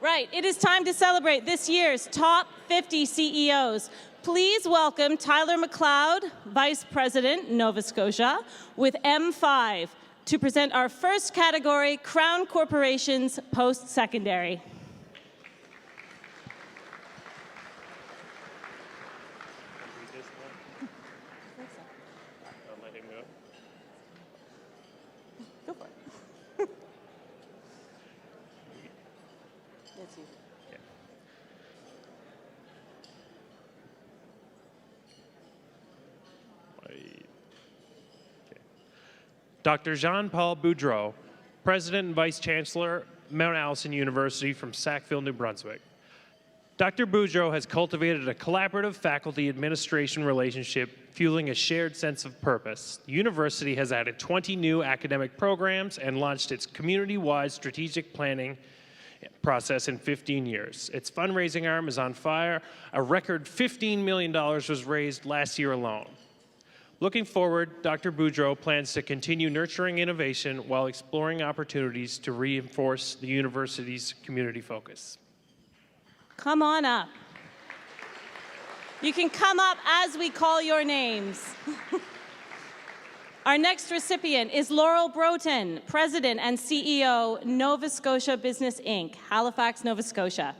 Right, it is time to celebrate this year's top 50 CEOs. Please welcome Tyler McLeod, Vice President, Nova Scotia, with M5 to present our first category, Crown Corporations Post-Secondary. Go for it. That's you. Okay. Dr. Jean-Paul Boudreau, President and Vice Chancellor, Mount Allison University from Sackville, New Brunswick. Dr. Boudreau has cultivated a collaborative faculty administration relationship fueling a shared sense of purpose. The university has added 20 new academic programs and launched its community-wide strategic planning process in 15 years. Its fundraising arm is on fire. A record $15 million was raised last year alone. Looking forward, Dr. Boudreau plans to continue nurturing innovation while exploring opportunities to reinforce the university's community focus. Come on up. You can come up as we call your names. Our next recipient is Laurel Broten, President and CEO, Nova Scotia Business Inc., Halifax, Nova Scotia.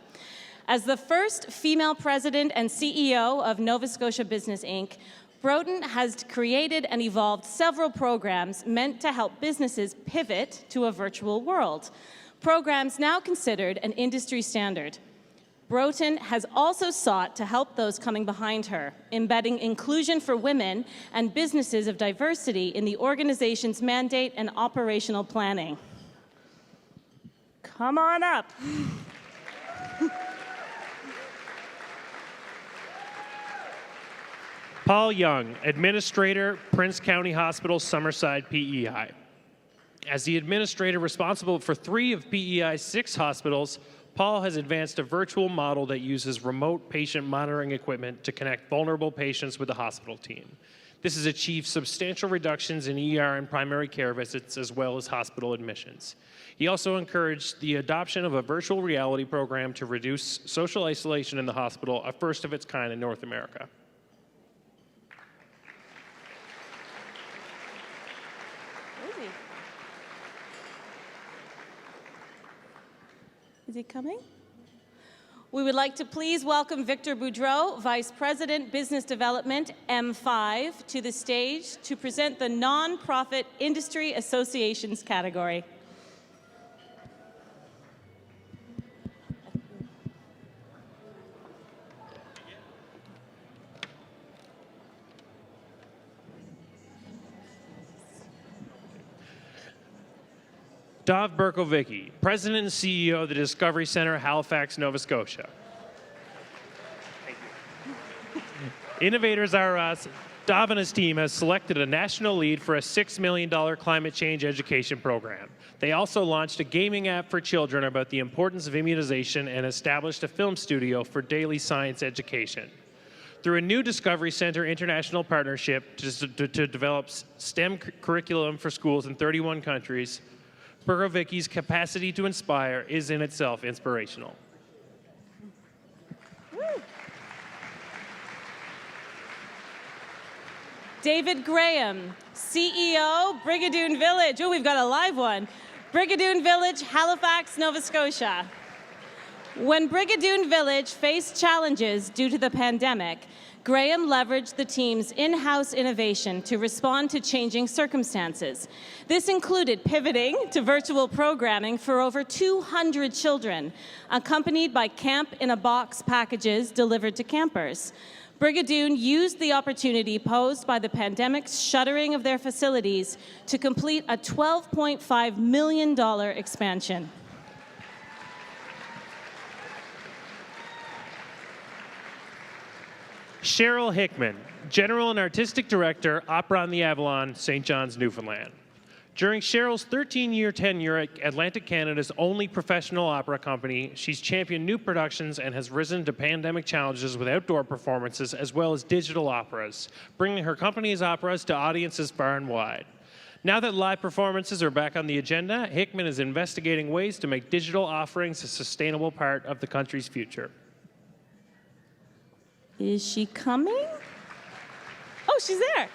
As the first female president and CEO of Nova Scotia Business Inc., Broten has created and evolved several programs meant to help businesses pivot to a virtual world. Programs now considered an industry standard. Broten has also sought to help those coming behind her, embedding inclusion for women and businesses of diversity in the organization's mandate and operational planning. Come on up. Paul Young, Administrator, Prince County Hospital, Summerside, PEI. As the administrator responsible for 3 of PEI's 6 hospitals, Paul has advanced a virtual model that uses remote patient monitoring equipment to connect vulnerable patients with the hospital team. This has achieved substantial reductions in ER and primary care visits as well as hospital admissions. He also encouraged the adoption of a virtual reality program to reduce social isolation in the hospital, a first of its kind in North America. Is he coming? We would like to please welcome Victor Boudreau, Vice President, Business Development, M5, to the stage to present the Nonprofit Industry Associations category. Dov Berkovicki, President and CEO of the Discovery Center, Halifax, Nova Scotia. Innovators Are Us. Dov and his team has selected a national lead for a $6 million climate change education program. They also launched a gaming app for children about the importance of immunization and established a film studio for daily science education. Through a new Discovery Center international partnership to develop STEM curriculum for schools in 31 countries, Berkovicki's capacity to inspire is in itself inspirational. Woo. David Graham, CEO, Brigadoon Village. Oh, we've got a live one. Brigadoon Village, Halifax, Nova Scotia. When Brigadoon Village faced challenges due to the pandemic, Graham leveraged the team's in-house innovation to respond to changing circumstances. This included pivoting to virtual programming for over 200 children, accompanied by camp-in-a-box packages delivered to campers. Brigadoon used the opportunity posed by the pandemic's shuttering of their facilities to complete a $12.5 million expansion. Cheryl Hickman, General and Artistic Director, Opera on the Avalon, St. John's, Newfoundland. During Cheryl's 13-year tenure at Atlantic Canada's only professional opera company, she's championed new productions and has risen to pandemic challenges with outdoor performances as well as digital operas, bringing her company's operas to audiences far and wide. Now that live performances are back on the agenda, Hickman is investigating ways to make digital offerings a sustainable part of the country's future. Is she coming? Oh, she's there.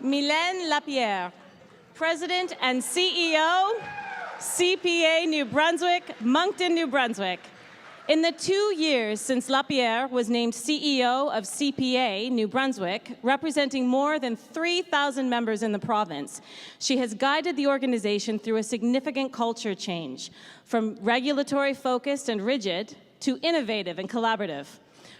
Milan Lapierre, President and CEO, CPA New Brunswick, Moncton, New Brunswick. In the 2 years since Lapierre was named CEO of CPA New Brunswick, representing more than 3,000 members in the province, she has guided the organization through a significant culture change, from regulatory-focused and rigid to innovative and collaborative.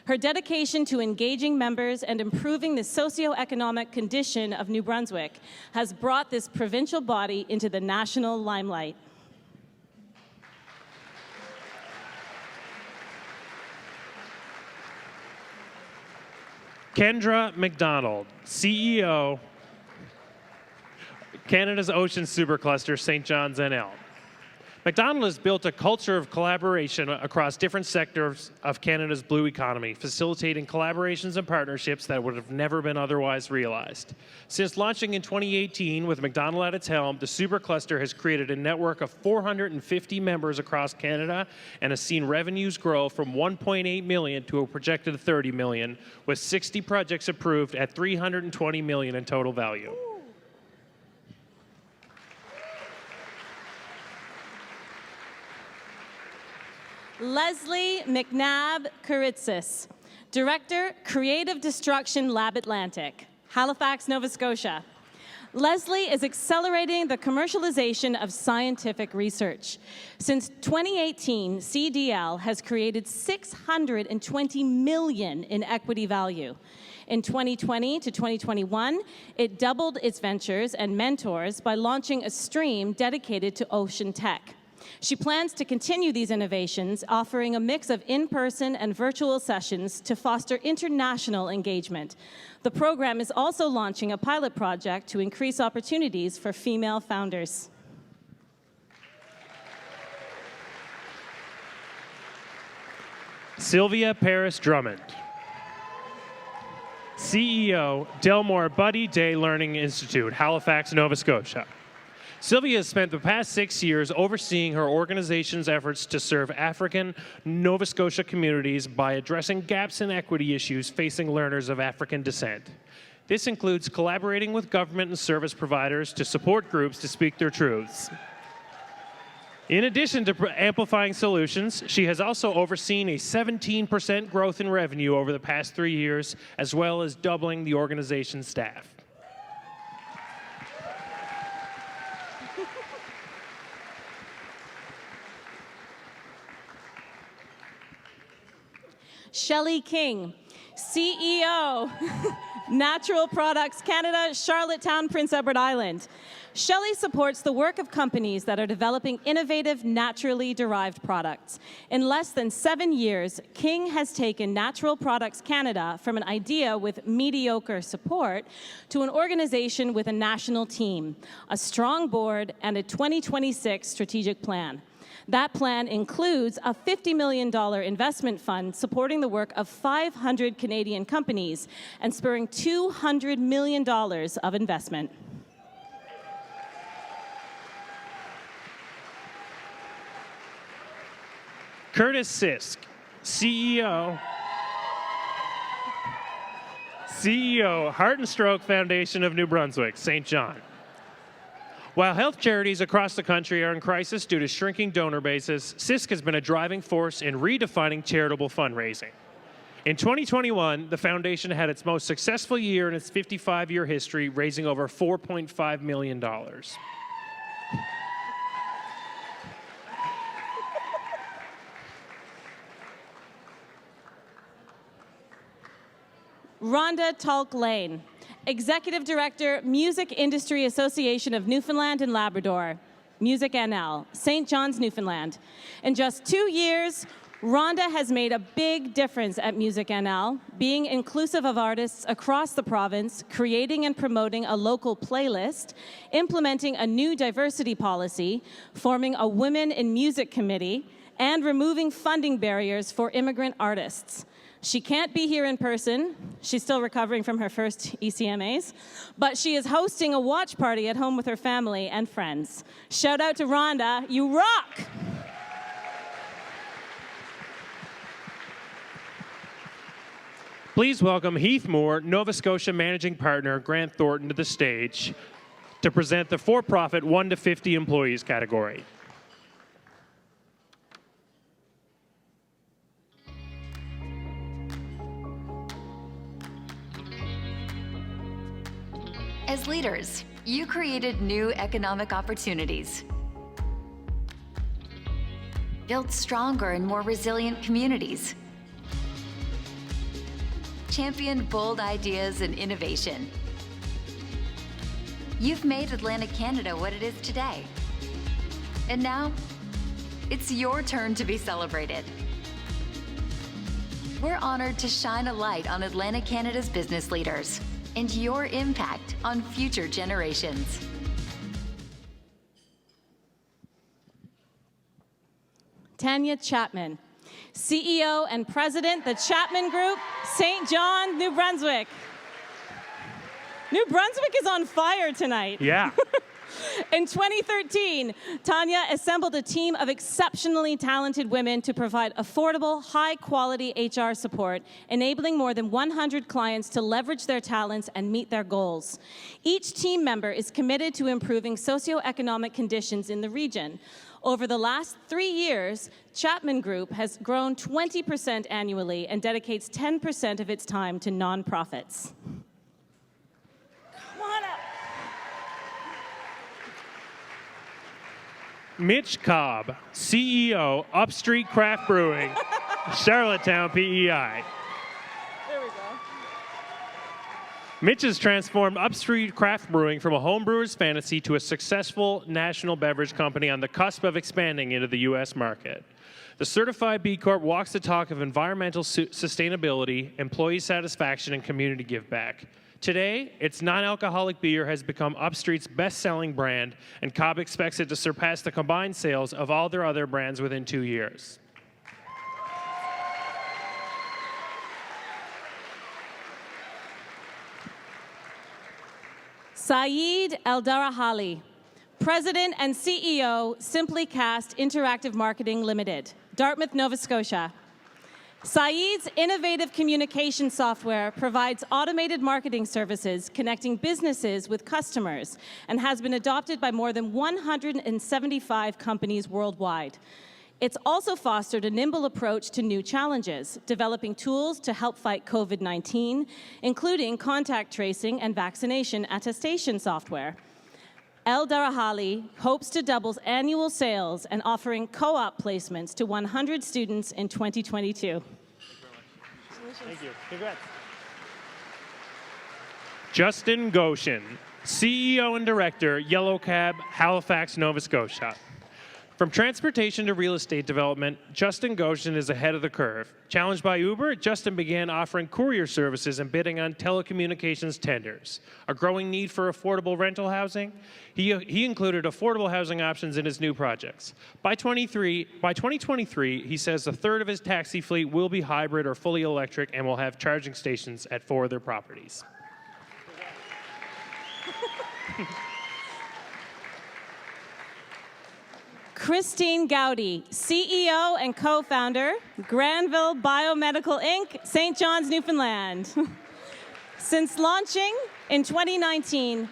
Her dedication to engaging members and improving the socioeconomic condition of New Brunswick has brought this provincial body into the national limelight. Kendra Mcdonald, CEO, Canada's Ocean Supercluster, St. John's NL. Mcdonald has built a culture of collaboration across different sectors of Canada's blue economy, facilitating collaborations and partnerships that would have never been otherwise realized. Since launching in 2018 with Mcdonald at its helm, the Supercluster has created a network of 450 members across Canada and has seen revenues grow from $1.8 million to a projected $30 million, with 60 projects approved at $320 million in total value. Leslie McNabb-Kuritzis, Director, Creative Destruction Lab Atlantic, Halifax, Nova Scotia. Leslie is accelerating the commercialization of scientific research. Since 2018, CDL has created $620 million in equity value. In 2020 to 2021, it doubled its ventures and mentors by launching a stream dedicated to ocean tech. She plans to continue these innovations, offering a mix of in-person and virtual sessions to foster international engagement. The program is also launching a pilot project to increase opportunities for female founders. Sylvia Paris Drummond, CEO, Delmore Buddy Day Learning Institute, Halifax, Nova Scotia. Sylvia has spent the past 6 years overseeing her organization's efforts to serve African Nova Scotia communities by addressing gaps in equity issues facing learners of African descent. This includes collaborating with government and service providers to support groups to speak their truths. In addition to amplifying solutions, she has also overseen a 17% growth in revenue over the past 3 years, as well as doubling the organization's staff. Shelly King, CEO, Natural Products Canada, Charlottetown, Prince Edward Island. Shelly supports the work of companies that are developing innovative, naturally derived products. In less than 7 years, King has taken Natural Products Canada from an idea with mediocre support to an organization with a national team, a strong board, and a 2026 strategic plan. That plan includes a $50 million investment fund supporting the work of 500 Canadian companies and spurring $200 million of investment. Curtis Sisk, CEO, Heart and Stroke Foundation of New Brunswick, St. John. While health charities across the country are in crisis due to shrinking donor bases, Sisk has been a driving force in redefining charitable fundraising. In 2021, the foundation had its most successful year in its 55-year history, raising over $4.5 million. Rhonda Talk-Lane, Executive Director, Music Industry Association of Newfoundland and Labrador, Music NL, St. John's, Newfoundland. In just 2 years, Rhonda has made a big difference at Music NL, being inclusive of artists across the province, creating and promoting a local playlist, implementing a new diversity policy, forming a Women in Music Committee, and removing funding barriers for immigrant artists. She can't be here in person. She's still recovering from her first ECMAs, but she is hosting a watch party at home with her family and friends. Shout out to Rhonda, you rock! Please welcome Heath Moore, Nova Scotia Managing Partner, Grant Thornton, to the stage to present the for-profit 1 to 50 employees category. As leaders, you created new economic opportunities, built stronger and more resilient communities, championed bold ideas and innovation. You've made Atlantic Canada what it is today. And now, it's your turn to be celebrated. We're honored to shine a light on Atlantic Canada's business leaders and your impact on future generations. Tanya Chapman, CEO and President, the Chapman Group, St. John, New Brunswick. New Brunswick is on fire tonight. Yeah. In 2013, Tanya assembled a team of exceptionally talented women to provide affordable, high-quality HR support, enabling more than 100 clients to leverage their talents and meet their goals. Each team member is committed to improving socioeconomic conditions in the region. Over the last 3 years, Chapman Group has grown 20% annually and dedicates 10% of its time to nonprofits. Come on up. Mitch Cobb, CEO, Upstreet Craft Brewing, Charlottetown, PEI. There we go. Mitch has transformed Upstreet Craft Brewing from a homebrewer's fantasy to a successful national beverage company on the cusp of expanding into the U.S. market. The certified B Corp walks the talk of environmental sustainability, employee satisfaction, and community giveback. Today, its non-alcoholic beer has become Upstreet's best-selling brand, and Cobb expects it to surpass the combined sales of all their other brands within 2 years. Saeed Eldarahali, President and CEO, Simply Cast Interactive Marketing Limited, Dartmouth, Nova Scotia. Saeed's innovative communication software provides automated marketing services connecting businesses with customers and has been adopted by more than 175 companies worldwide. It's also fostered a nimble approach to new challenges, developing tools to help fight COVID-19, including contact tracing and vaccination attestation software. El Darahali hopes to double annual sales and offering co-op placements to 100 students in 2022. Thank you. Congrats. Justin Goshen, CEO and Director, Yellow Cab, Halifax, Nova Scotia. From transportation to real estate development, Justin Goshen is ahead of the curve. Challenged by Uber, Justin began offering courier services and bidding on telecommunications tenders. A growing need for affordable rental housing, he included affordable housing options in his new projects. By 2023, he says a third of his taxi fleet will be hybrid or fully electric and will have charging stations at 4 of their properties. Christine Gowdy, CEO and co-founder, Granville Biomedical Inc., St. John's, Newfoundland. Since launching in 2019,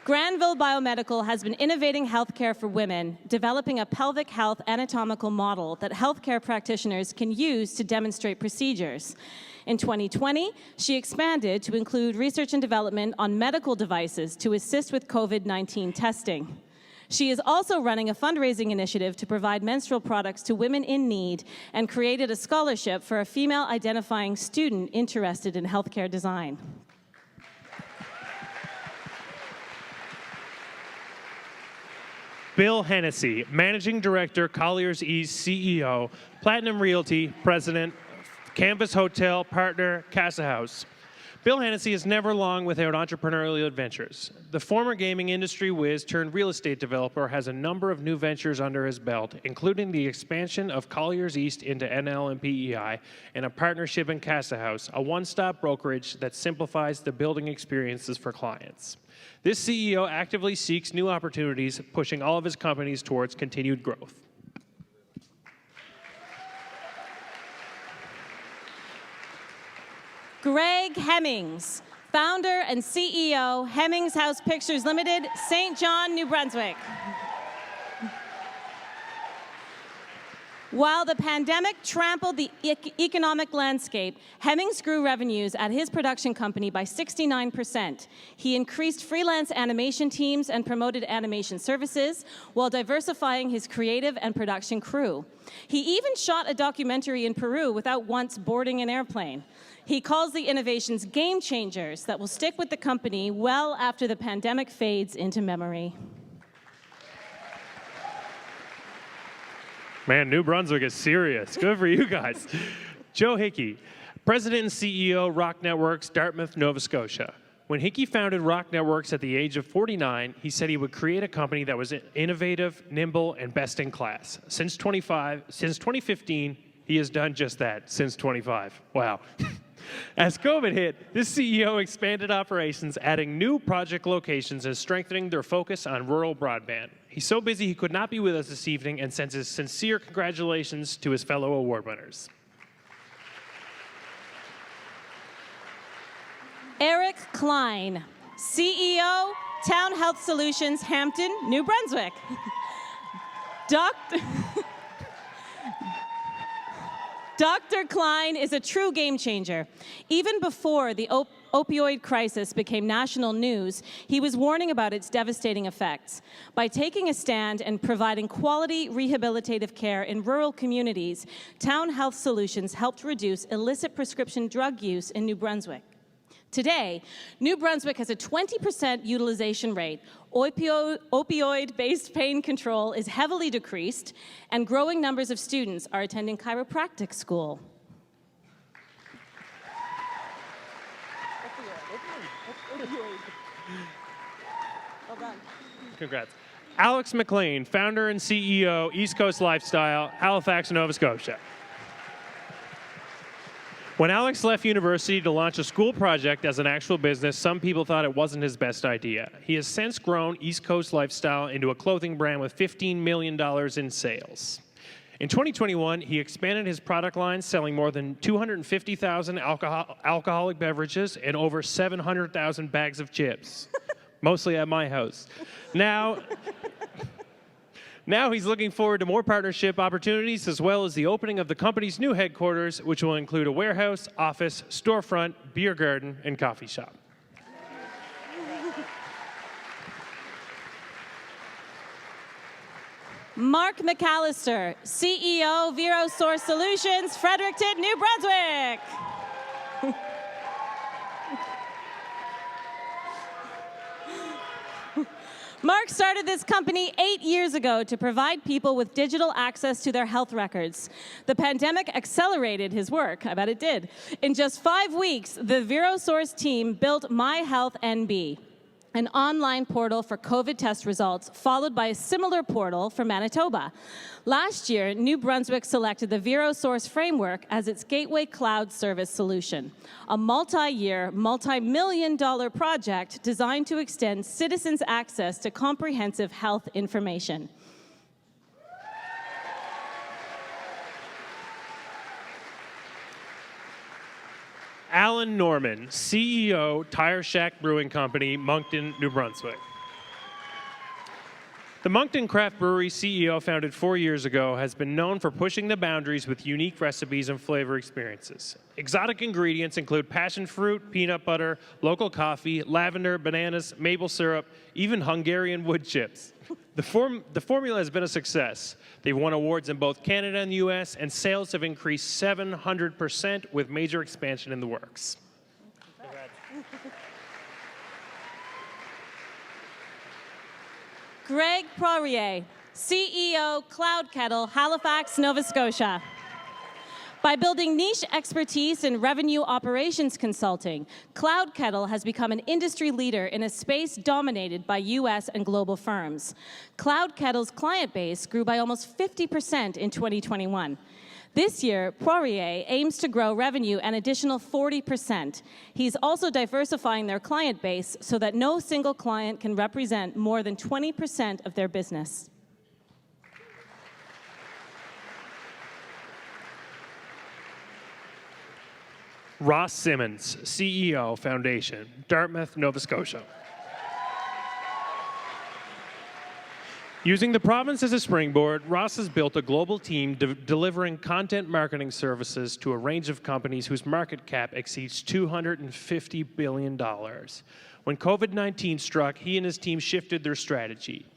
Granville Biomedical has been innovating healthcare for women, developing a pelvic health anatomical model that healthcare practitioners can use to demonstrate procedures. In 2020, she expanded to include research and development on medical devices to assist with COVID-19 testing. She is also running a fundraising initiative to provide menstrual products to women in need and created a scholarship for a female-identifying student interested in healthcare design. Bill Hennessey, Managing Director, Colliers East CEO, Platinum Realty, President, Canvas Hotel, Partner, Casa House. Bill Hennessey is never long without entrepreneurial adventures. The former gaming industry whiz turned real estate developer has a number of new ventures under his belt, including the expansion of Colliers East into NL and PEI and a partnership in Casa House, a one-stop brokerage that simplifies the building experiences for clients. This CEO actively seeks new opportunities, pushing all of his companies towards continued growth. Greg Hemmings, founder and CEO, Hemmings House Pictures Limited, St. John, New Brunswick. While the pandemic trampled the economic landscape, Hemmings grew revenues at his production company by 69%. He increased freelance animation teams and promoted animation services while diversifying his creative and production crew. He even shot a documentary in Peru without once boarding an airplane. He calls the innovations game changers that will stick with the company well after the pandemic fades into memory. Man, New Brunswick is serious. Good for you guys. Joe Hickey, President and CEO, Rock Networks, Dartmouth, Nova Scotia. When Hickey founded Rock Networks at the age of 49, he said he would create a company that was innovative, nimble, and best in class. Since 2015, he has done just that, since 25. Wow. As COVID hit, this CEO expanded operations, adding new project locations and strengthening their focus on rural broadband. He's so busy he could not be with us this evening and sends his sincere congratulations to his fellow award winners. Eric Klein, CEO, Town Health Solutions, Hampton, New Brunswick. Dr. Klein is a true game changer. Even before the opioid crisis became national news, he was warning about its devastating effects. By taking a stand and providing quality rehabilitative care in rural communities, Town Health Solutions helped reduce illicit prescription drug use in New Brunswick. Today, New Brunswick has a 20% utilization rate. Opioid-based pain control is heavily decreased, and growing numbers of students are attending chiropractic school. Well done. Congrats. Alex Mclean, founder and CEO, East Coast Lifestyle, Halifax, Nova Scotia. When Alex left university to launch a school project as an actual business, some people thought it wasn't his best idea. He has since grown East Coast Lifestyle into a clothing brand with $15 million in sales. In 2021, he expanded his product line, selling more than 250,000 alcoholic beverages and over 700,000 bags of chips, mostly at my house. Now he's looking forward to more partnership opportunities as well as the opening of the company's new headquarters, which will include a warehouse, office, storefront, beer garden, and coffee shop. Mark Mcallister, CEO, Vero Source Solutions, Fredericton, New Brunswick. Mark started this company 8 years ago to provide people with digital access to their health records. The pandemic accelerated his work. I bet it did. In just 5 weeks, the Vero Source team built My Health NB, an online portal for COVID test results, followed by a similar portal for Manitoba. Last year, New Brunswick selected the Vero Source framework as its gateway cloud service solution, a multi-year, multi-million-dollar project designed to extend citizens' access to comprehensive health information. Alan Norman, CEO, Tire Shack Brewing Company, Moncton, New Brunswick. The Moncton Craft Brewery CEO, founded 4 years ago, has been known for pushing the boundaries with unique recipes and flavor experiences. Exotic ingredients include passion fruit, peanut butter, local coffee, lavender, bananas, maple syrup, even Hungarian wood chips. The formula has been a success. They've won awards in both Canada and the US, and sales have increased 700% with major expansion in the works. Greg Perrier, CEO, Cloud Kettle, Halifax, Nova Scotia. By building niche expertise in revenue operations consulting, Cloud Kettle has become an industry leader in a space dominated by US and global firms. Cloud Kettle's client base grew by almost 50% in 2021. This year, Perrier aims to grow revenue an additional 40%. He's also diversifying their client base so that no single client can represent more than 20% of their business. Ross Simmons, CEO, Foundation, Dartmouth, Nova Scotia. Using the province as a springboard, Ross has built a global team delivering content marketing services to a range of companies whose market cap exceeds $250 billion. When COVID-19 struck, he and his team shifted their strategy.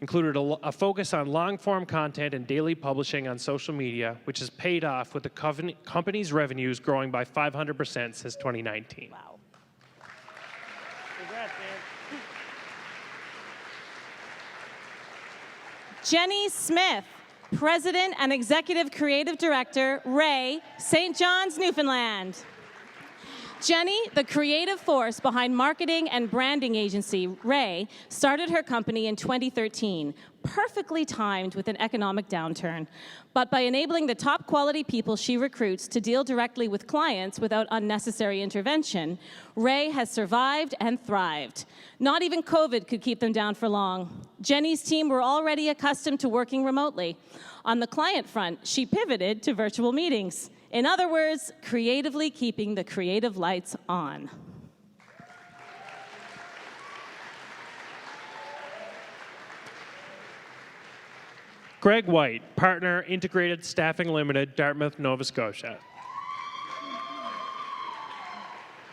Included a focus on long-form content and daily publishing on social media, which has paid off with the company's revenues growing by 500% since 2019. Wow. Congrats, man. Jenny Smith, President and Executive Creative Director, Ray, St. John's, Newfoundland. Jenny, the creative force behind marketing and branding agency Ray, started her company in 2013, perfectly timed with an economic downturn. But by enabling the top quality people she recruits to deal directly with clients without unnecessary intervention, Ray has survived and thrived. Not even COVID could keep them down for long. Jenny's team were already accustomed to working remotely. On the client front, she pivoted to virtual meetings. In other words, creatively keeping the creative lights on. Greg White, Partner, Integrated Staffing Limited, Dartmouth, Nova Scotia.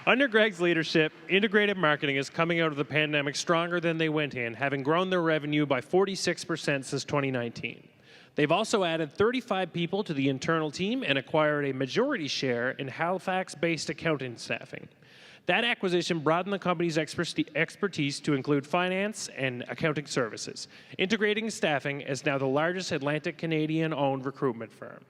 Under Greg's leadership, integrated marketing is coming out of the pandemic stronger than they went in, having grown their revenue by 46% since 2019. They've also added 35 people to the internal team and acquired a majority share in Halifax-based accounting staffing. That acquisition broadened the company's expertise to include finance and accounting services. Integrating Staffing is now the largest Atlantic Canadian-owned recruitment firm.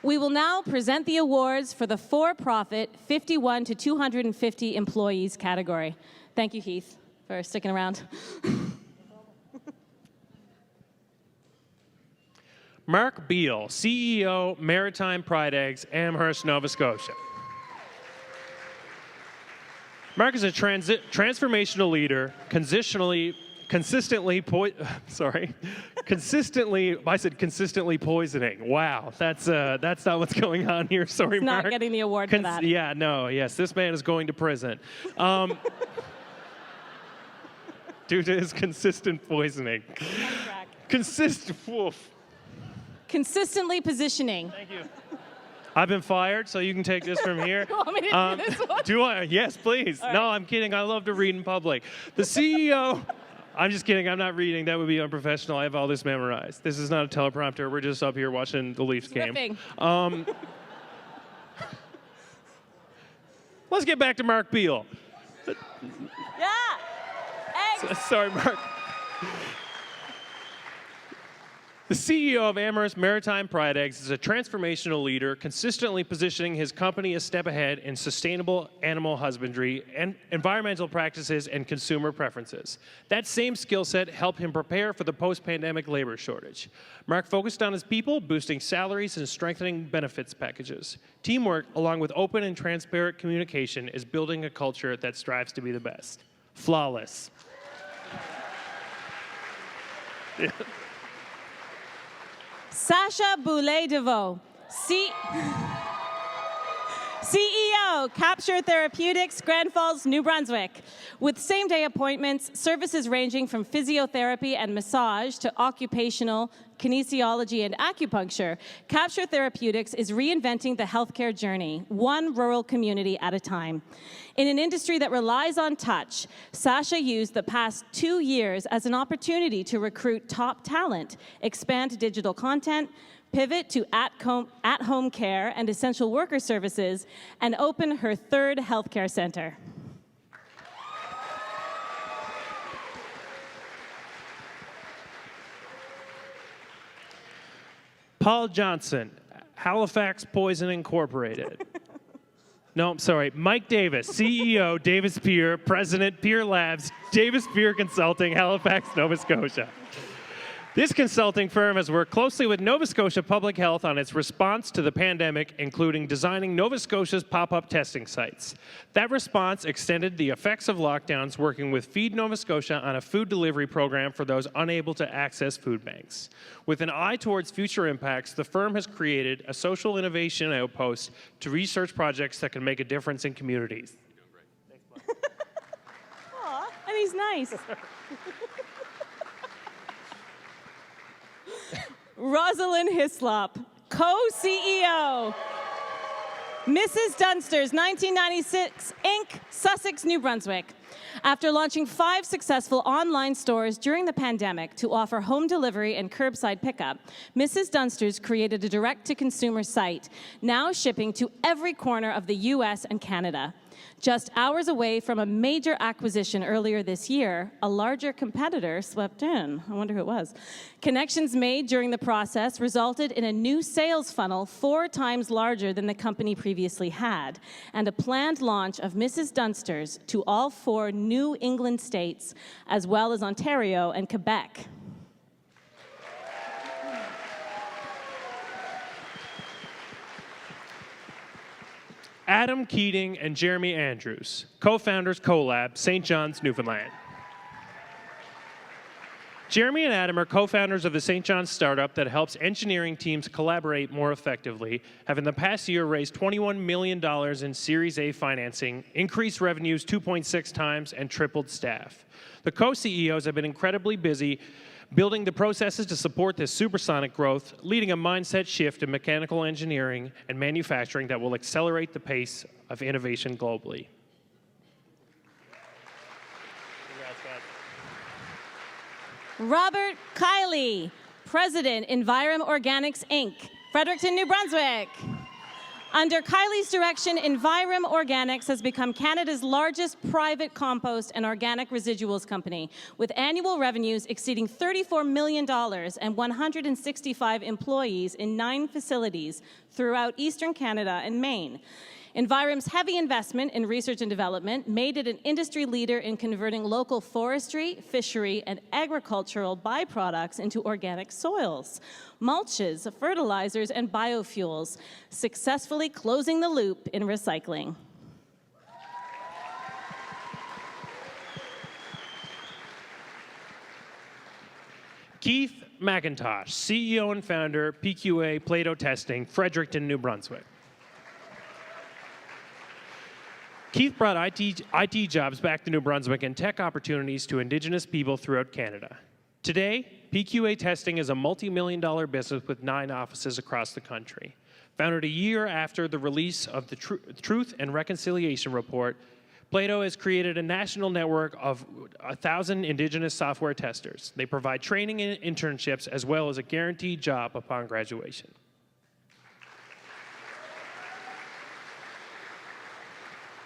We will now present the awards for the for-profit 51 to 250 employees category. Thank you, Heath, for sticking around. Mark Beal, CEO, Maritime Pride Eggs, Amherst, Nova Scotia. Mark is a transformational leader, consistently poisoning. Wow, that's not what's going on here. Sorry, He's Mark. not getting the award for that. Yeah, no, yes, this man is going to prison. Due to his consistent poisoning. Consistently positioning. Thank you. I've been fired, so you can take this from here. You want me to do this one? Do I? Yes, please. All right. No, I'm kidding. I love to read in public. The CEO... I'm just kidding. I'm not reading. That would be unprofessional. I have all this memorized. This is not a teleprompter. We're just up here watching the Leafs game. Let's get back to Mark Beal. Yeah. Eggs. Sorry, Mark. The CEO of Amherst Maritime Pride Eggs is a transformational leader, consistently positioning his company a step ahead in sustainable animal husbandry and environmental practices and consumer preferences. That same skill set helped him prepare for the post-pandemic labor shortage. Mark focused on his people, boosting salaries and strengthening benefits packages. Teamwork, along with open and transparent communication, is building a culture that strives to be the best. Flawless. Yeah. Sasha Boulay-Deveau, CEO, Capture Therapeutics, Grand Falls, New Brunswick. With same-day appointments, services ranging from physiotherapy and massage to occupational, kinesiology, and acupuncture, Capture Therapeutics is reinventing the healthcare journey, one rural community at a time. In an industry that relies on touch, Sasha used the past 2 years as an opportunity to recruit top talent, expand digital content, pivot to at-home care and essential worker services, and open her third healthcare center. Paul Johnson, Halifax Poison Incorporated. No, I'm sorry. Mike Davis, CEO, Davis Peer, President, Peer Labs, Davis Peer Consulting, Halifax, Nova Scotia. This consulting firm has worked closely with Nova Scotia Public Health on its response to the pandemic, including designing Nova Scotia's pop-up testing sites. That response extended the effects of lockdowns, working with Feed Nova Scotia on a food delivery program for those unable to access food banks. With an eye towards future impacts, the firm has created a social innovation outpost to research projects that can make a difference in communities. You're doing great. Thanks, Mike. Aw, and he's nice. Rosalind Hislop, co-CEO. Mrs. Dunster's 1996 Inc., Sussex, New Brunswick. After launching 5 successful online stores during the pandemic to offer home delivery and curbside pickup, Mrs. Dunster's created a direct-to-consumer site, now shipping to every corner of the U.S. and Canada. Just hours away from a major acquisition earlier this year, a larger competitor swept in. I wonder who it was. Connections made during the process resulted in a new sales funnel 4 times larger than the company previously had, and a planned launch of Mrs. Dunster's to all 4 New England states, as well as Ontario and Quebec. Adam Keating and Jeremy Andrews, co-founders CoLab, St. John's, Newfoundland. Jeremy and Adam are co-founders of the St. John's startup that helps engineering teams collaborate more effectively, have in the past year raised $21 million in Series A financing, increased revenues 2.6 times, and tripled staff. The co-CEOs have been incredibly busy building the processes to support this supersonic growth, leading a mindset shift in mechanical engineering and manufacturing that will accelerate the pace of innovation globally. Robert Kiley, President, Envirom Organics, Inc., Fredericton, New Brunswick. Under Kiley's direction, Envirom Organics has become Canada's largest private compost and organic residuals company, with annual revenues exceeding $34 million and 165 employees in 9 facilities throughout Eastern Canada and Maine. Envirom's heavy investment in research and development made it an industry leader in converting local forestry, fishery, and agricultural byproducts into organic soils, mulches, fertilizers, and biofuels, successfully closing the loop in recycling. Keith McIntosh, CEO and founder, PQA Plato Testing, Fredericton, New Brunswick. Keith brought IT jobs back to New Brunswick and tech opportunities to Indigenous people throughout Canada. Today, PQA Testing is a multi-million-dollar business with 9 offices across the country. Founded a year after the release of the Truth and Reconciliation Report, Plato has created a national network of 1,000 Indigenous software testers. They provide training and internships as well as a guaranteed job upon graduation.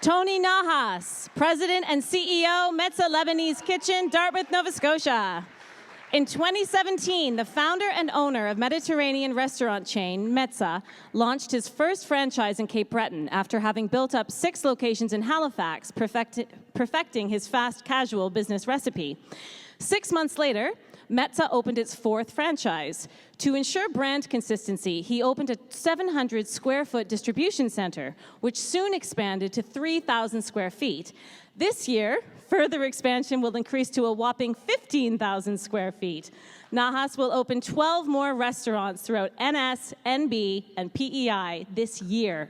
Tony Nahas, President and CEO, Metza Lebanese Kitchen, Dartmouth, Nova Scotia. In 2017, the founder and owner of Mediterranean restaurant chain, Metza, launched his first franchise in Cape Breton after having built up 6 locations in Halifax, perfecting his fast casual business recipe. 6 months later, Metza opened its 4th franchise. To ensure brand consistency, he opened a 700-square-foot distribution center, which soon expanded to 3,000 square feet. This year, further expansion will increase to a whopping 15,000 square feet. Nahas will open 12 more restaurants throughout NS, NB, and PEI this year.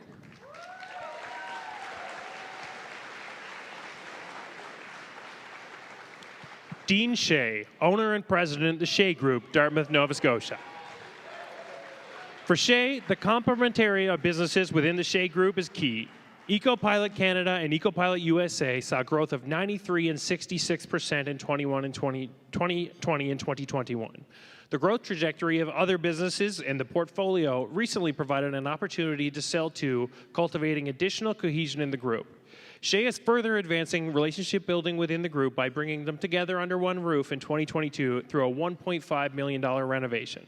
Dean Shea, owner and president of the Shea Group, Dartmouth, Nova Scotia. For Shea, the complementarity of businesses within the Shea Group is key. EcoPilot Canada and EcoPilot USA saw growth of 93% and 66% in 2020 and 2021. The growth trajectory of other businesses in the portfolio recently provided an opportunity to sell to, cultivating additional cohesion in the group. Shea is further advancing relationship building within the group by bringing them together under one roof in 2022 through a $1.5 million renovation.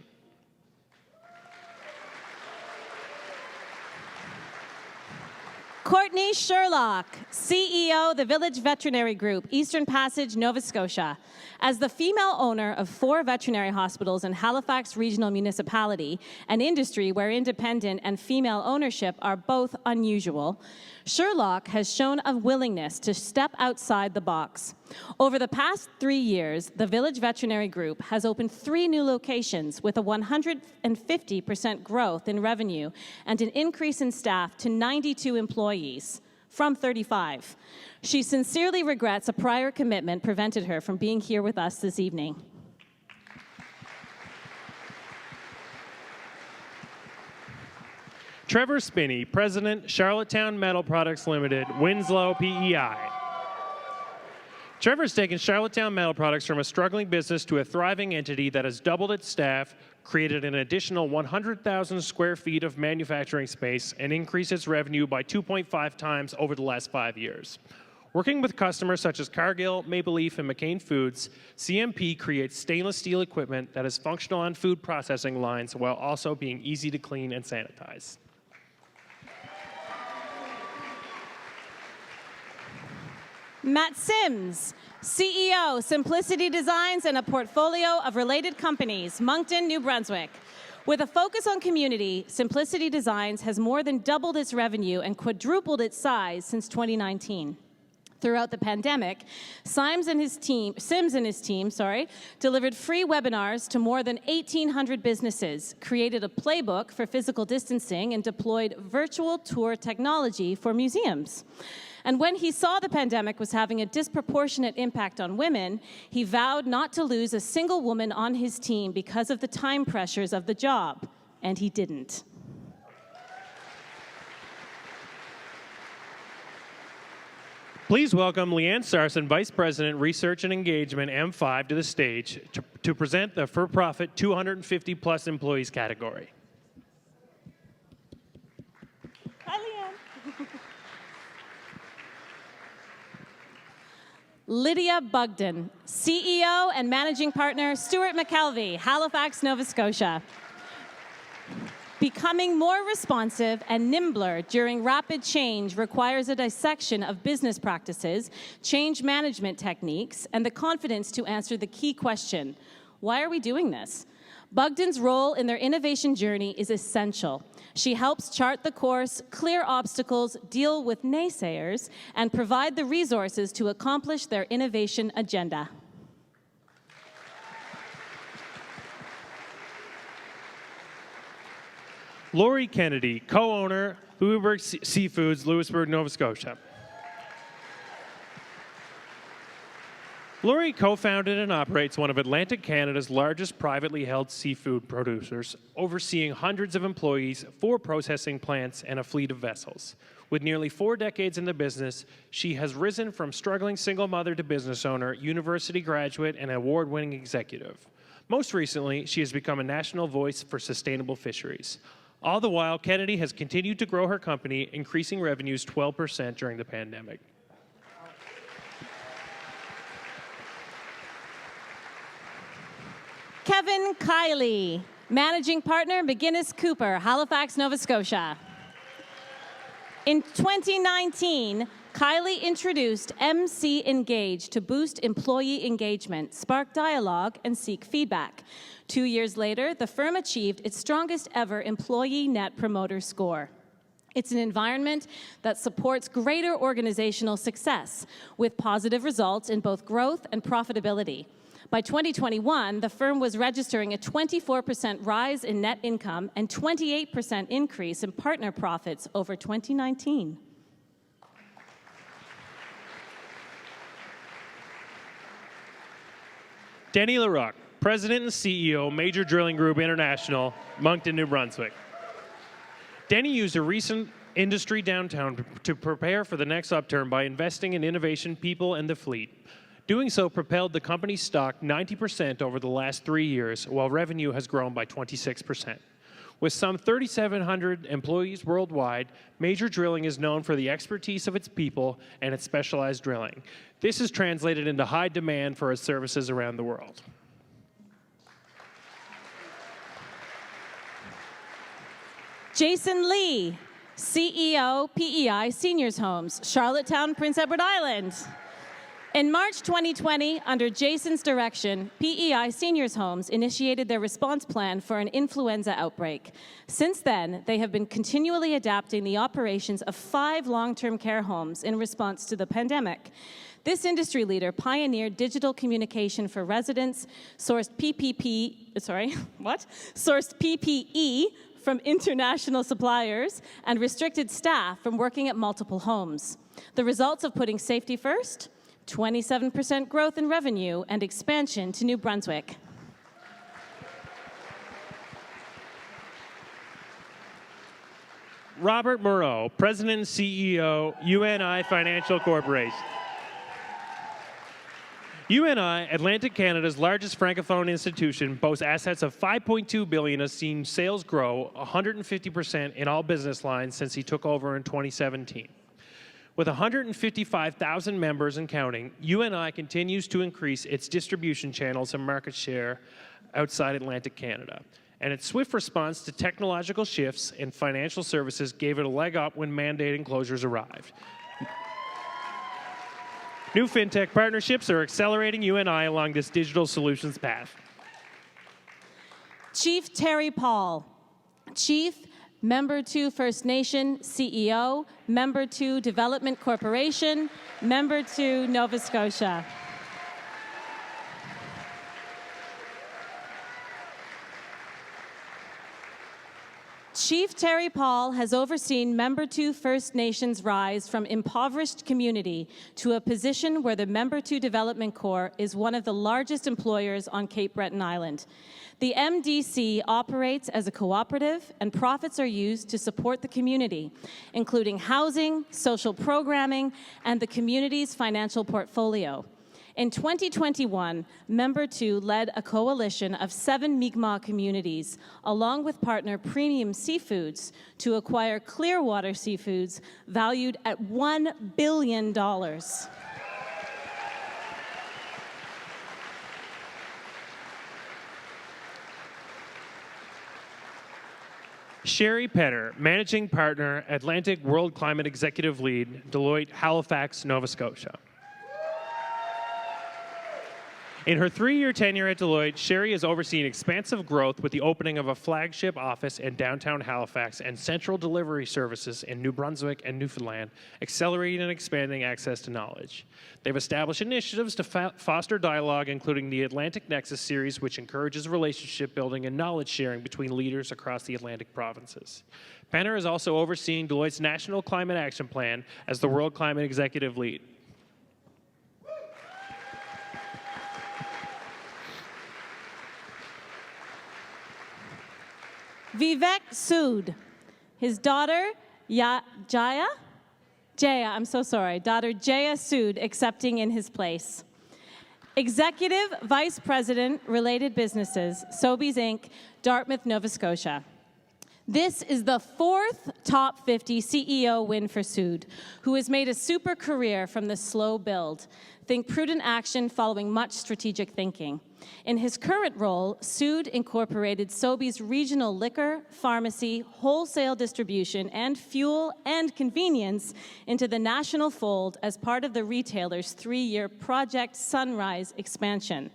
Courtney Sherlock, CEO, the Village Veterinary Group, Eastern Passage, Nova Scotia. As the female owner of 4 veterinary hospitals in Halifax Regional Municipality, an industry where independent and female ownership are both unusual, Sherlock has shown a willingness to step outside the box. Over the past 3 years, the Village Veterinary Group has opened 3 new locations with a 150% growth in revenue and an increase in staff to 92 employees from 35. She sincerely regrets a prior commitment prevented her from being here with us this evening. Trevor Spinney, President, Charlottetown Metal Products Limited, Winslow, PEI. Trevor's taken Charlottetown Metal Products from a struggling business to a thriving entity that has doubled its staff, created an additional 100,000 square feet of manufacturing space, and increased its revenue by 2.5 times over the last 5 years. Working with customers such as Cargill, Maple Leaf, and McCain Foods, CMP creates stainless steel equipment that is functional on food processing lines while also being easy to clean and sanitize. Matt Sims, CEO, Simplicity Designs, and a portfolio of related companies, Moncton, New Brunswick. With a focus on community, Simplicity Designs has more than doubled its revenue and quadrupled its size since 2019. Throughout the pandemic, Sims and his team delivered free webinars to more than 1,800 businesses, created a playbook for physical distancing, and deployed virtual tour technology for museums. And when he saw the pandemic was having a disproportionate impact on women, he vowed not to lose a single woman on his team because of the time pressures of the job, and he didn't. Please welcome Leanne Sarson, Vice President, Research and Engagement, M5, to the stage to present the for-profit 250-plus employees category. Hi, Leanne. Lydia Bugden, CEO and Managing Partner, Stuart McKelvey, Halifax, Nova Scotia. Becoming more responsive and nimbler during rapid change requires a dissection of business practices, change management techniques, and the confidence to answer the key question, why are we doing this? Bugden's role in their innovation journey is essential. She helps chart the course, clear obstacles, deal with naysayers, and provide the resources to accomplish their innovation agenda. Lori Kennedy, co-owner, Louisburg Seafoods, Louisburg, Nova Scotia. Lori co-founded and operates one of Atlantic Canada's largest privately held seafood producers, overseeing hundreds of employees, 4 processing plants, and a fleet of vessels. With nearly 4 decades in the business, she has risen from struggling single mother to business owner, university graduate, and award-winning executive. Most recently, she has become a national voice for sustainable fisheries. All the while, Kennedy has continued to grow her company, increasing revenues 12% during the pandemic. Kevin Kiley, Managing Partner, McGuinness Cooper, Halifax, Nova Scotia. In 2019, Kiley introduced MC Engage to boost employee engagement, spark dialogue, and seek feedback. 2 years later, the firm achieved its strongest ever employee net promoter score. It's an environment that supports greater organizational success with positive results in both growth and profitability. By 2021, the firm was registering a 24% rise in net income and 28% increase in partner profits over 2019. Denny LaRock, President and CEO, Major Drilling Group International, Moncton, New Brunswick. Denny used a recent industry downturn to prepare for the next upturn by investing in innovation, people, and the fleet. Doing so propelled the company's stock 90% over the last 3 years, while revenue has grown by 26%. With some 3,700 employees worldwide, Major Drilling is known for the expertise of its people and its specialized drilling. This is translated into high demand for its services around the world. Jason Lee, CEO, PEI Seniors Homes, Charlottetown, Prince Edward Island. In March 2020, under Jason's direction, PEI Seniors Homes initiated their response plan for an influenza outbreak. Since then, they have been continually adapting the operations of 5 long-term care homes in response to the pandemic. This industry leader pioneered digital communication for residents, sourced PPE from international suppliers, and restricted staff from working at multiple homes. The results of putting safety first? 27% growth in revenue and expansion to New Brunswick. Robert Moreau, President and CEO, UNI Financial Corporation. UNI, Atlantic Canada's largest francophone institution, boasts assets of $5.2 billion, has seen sales grow 150% in all business lines since he took over in 2017. With 155,000 members and counting, UNI continues to increase its distribution channels and market share outside Atlantic Canada. And its swift response to technological shifts in financial services gave it a leg up when mandating closures arrived. New fintech partnerships are accelerating UNI along this digital solutions path. Chief Terry Paul, Chief, Member 2 First Nation, CEO, Member 2 Development Corporation, Member 2 Nova Scotia. Chief Terry Paul has overseen Member 2 First Nations rise from impoverished community to a position where the Member 2 Development Corps is one of the largest employers on Cape Breton Island. The MDC operates as a cooperative, and profits are used to support the community, including housing, social programming, and the community's financial portfolio. In 2021, Member 2 led a coalition of 7 Mi'kmaq communities, along with partner Premium Seafoods, to acquire Clearwater Seafoods, valued at $1 billion. Sherry Petter, Managing Partner, Atlantic World Climate Executive Lead, Deloitte, Halifax, Nova Scotia. In her 3-year tenure at Deloitte, Sherry has overseen expansive growth with the opening of a flagship office in downtown Halifax and central delivery services in New Brunswick and Newfoundland, accelerating and expanding access to knowledge. They've established initiatives to foster dialogue, including the Atlantic Nexus series, which encourages relationship building and knowledge sharing between leaders across the Atlantic provinces. Penner is also overseeing Deloitte's National Climate Action Plan as the World Climate Executive Lead. Vivek Sood, his daughter Jaya, daughter Jaya Sood accepting in his place. Executive Vice President, Related Businesses, Sobeys Inc., Dartmouth, Nova Scotia. This is the 4th top 50 CEO win for Sood, who has made a super career from the slow build. Think prudent action following much strategic thinking. In his current role, Sood incorporated Sobeys' regional liquor, pharmacy, wholesale distribution, and fuel and convenience into the national fold as part of the retailer's 3-year Project Sunrise expansion.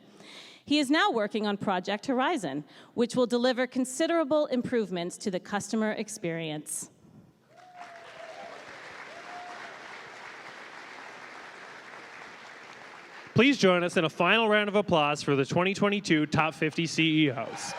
He is now working on Project Horizon, which will deliver considerable improvements to the customer experience. Please join us in a final round of applause for the 2022 Top 50 CEOs.